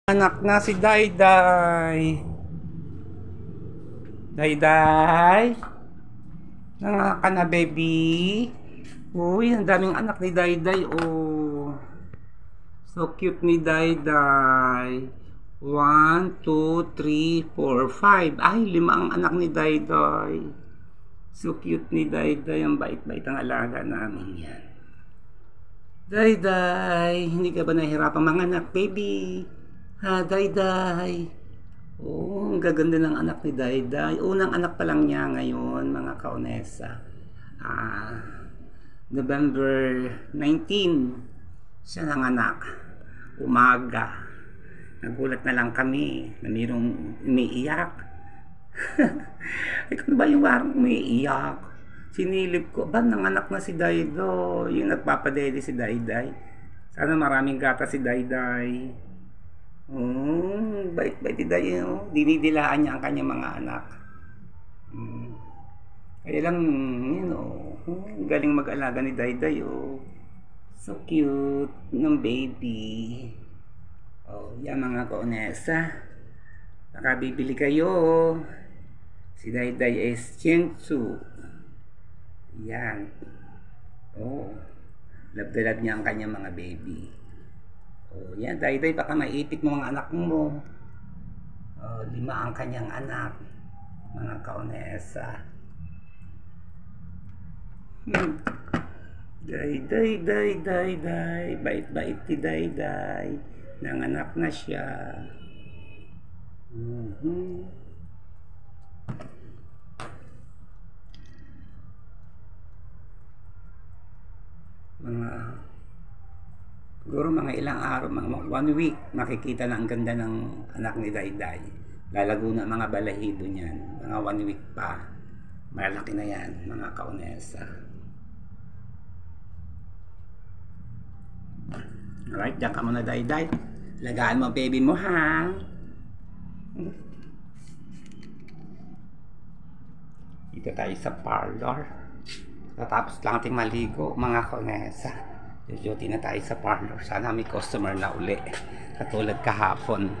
Anak na si Dayday. Dayday. Nangaka ka na, baby. Uy, ang daming anak ni Dayday. Oh. So cute ni Dayday. 1, 2, 3, 4, 5. Ay, 5 ang anak ni Dayday. So cute ni Dayday. Ang bait-bait ang alaga namin yan. Dayday, hindi ka ba nahihirapang manganak, baby? Ha, Dayday. Oh, ang gaganda ng anak ni Dayday. Unang anak pa lang niya ngayon, mga kaonesa. November 19, siya nanganak. Umaga. Nagulat na lang kami na mayroong umiiyak. Ay, kung ba yung parang umiiyak? Sinilip ko, ba nanganak na si Daydo? Yung nagpapadede si Dayday. Sana maraming gata si Dayday. Bait-bait ni Dayday. Dinidilaan niya ang kanyang mga anak. Kaya lang, galing mag-alaga ni Dayday. So cute ng baby. Yan mga kaonesa. Nakabibili kayo. Si Dayday is Chinsu. Yan. Love na love niya ang kanyang mga baby. Yan, Dayday, baka maipit mo mga anak mo. 5 ang kanyang anak. Mga kaonesa. Dayday, Dayday, Dayday. Bait-bait ni Dayday. Nanganak na siya. Siguro mga ilang araw, mga 1 week, makikita na ang ganda ng anak ni Dayday. Lalago na mga balahibo niyan. Mga 1 week pa. Malaki na yan, mga kaonesa. Alright, diyan ka muna, Dayday. Lagaan mo baby mo, ha? Dito tayo sa parlor. Natapos lang ating maligo, mga kaonesa. Duty na tayo sa parlor. Sana may customer na uli. Katulad kahapon.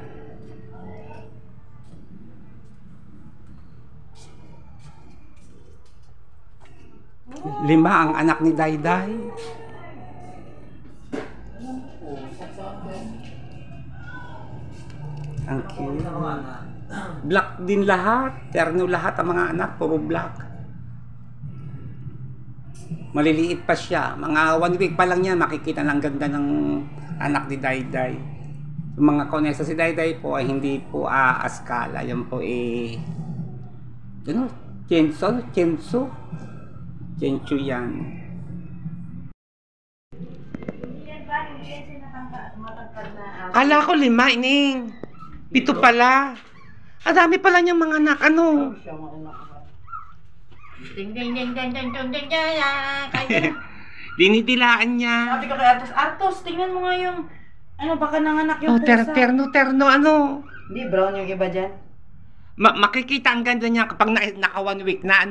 5 ang anak ni Dayday. Ang cute. Black din lahat. Terno lahat ang mga anak. Puro black. Maliliit pa siya. Mga 1 week pa lang niya, makikita ng ganda ng anak ni Dayday. Yung mga kaonesa, si Dayday po ay hindi po askala. Yan po Chinsu yan. Kala ko 5, ining. 7 pala. Ang dami pala niyang mga anak. Ano? Ding ding ding ding ding ding ding ding. Dinidilaan niya. Sabi ko kay Artos, tingnan mo nga yung baka nanganak yung pusa. Terno, ano? Hindi, brown yung iba dyan. Makikita ang ganda niya kapag naka 1 week na,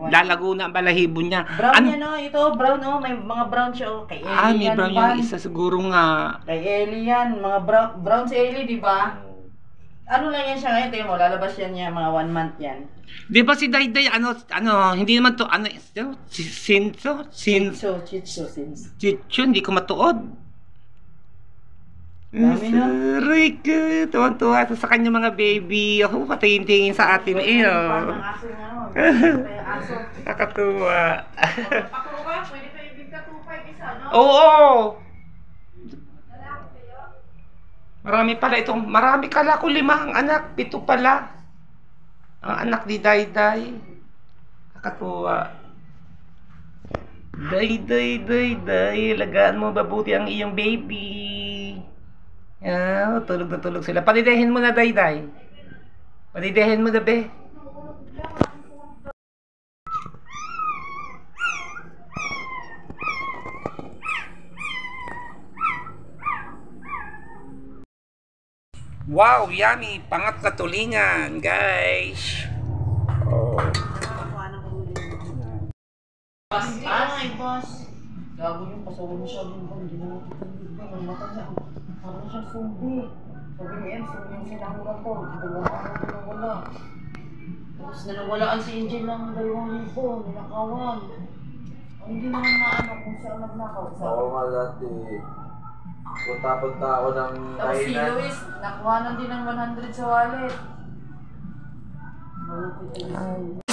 lalago na ang balahibo niya. Brown yan, ito, brown, may mga brown siya, Kay Ellie may brown yung isa siguro nga. Kay Ellie yan, mga brown si Ellie, di ba? Ano lang yan siya ngayon, tingnan mo, lalabas yan niya, mga 1 month yan. Di ba si Dayday, hindi naman to, Chicho, hindi ko matuod. Dami na. Sorry ka, tuwan-tuwa sa kanya mga baby. Ako, patingin-tingin sa atin Parang aso nga, aso. Nakatuwa. Ako ka, pwede pa ibig ka 2.5 isa, no? Oo! Marami pala itong, kala ko 5 ang anak, 7 pala. Ang anak ni Dayday. Nakatuwa. Dayday, lagaan mo mabuti ang iyong baby. Tulog na tulog sila. Panidehin mo na, Dayday. Panidehin mo na, be. Wow, yummy! Pangat na tulingan, guys! Boss. Gago yung pasawa mo siya din ba? Hindi na nakikita yung mata niya. Parang siyang zombie. Sabi ni Ems, yung sinahuran to, 2 araw ko na wala. Tapos nanawalaan si Angel ng 2,000, ninakawan. Hindi naman maano kung siya ang nagnakaw. Oo nga dati. Punta-punta ako ng Tapos si kainan. Luis, nakuha din ng 100 sa wallet. Malupit. Ay.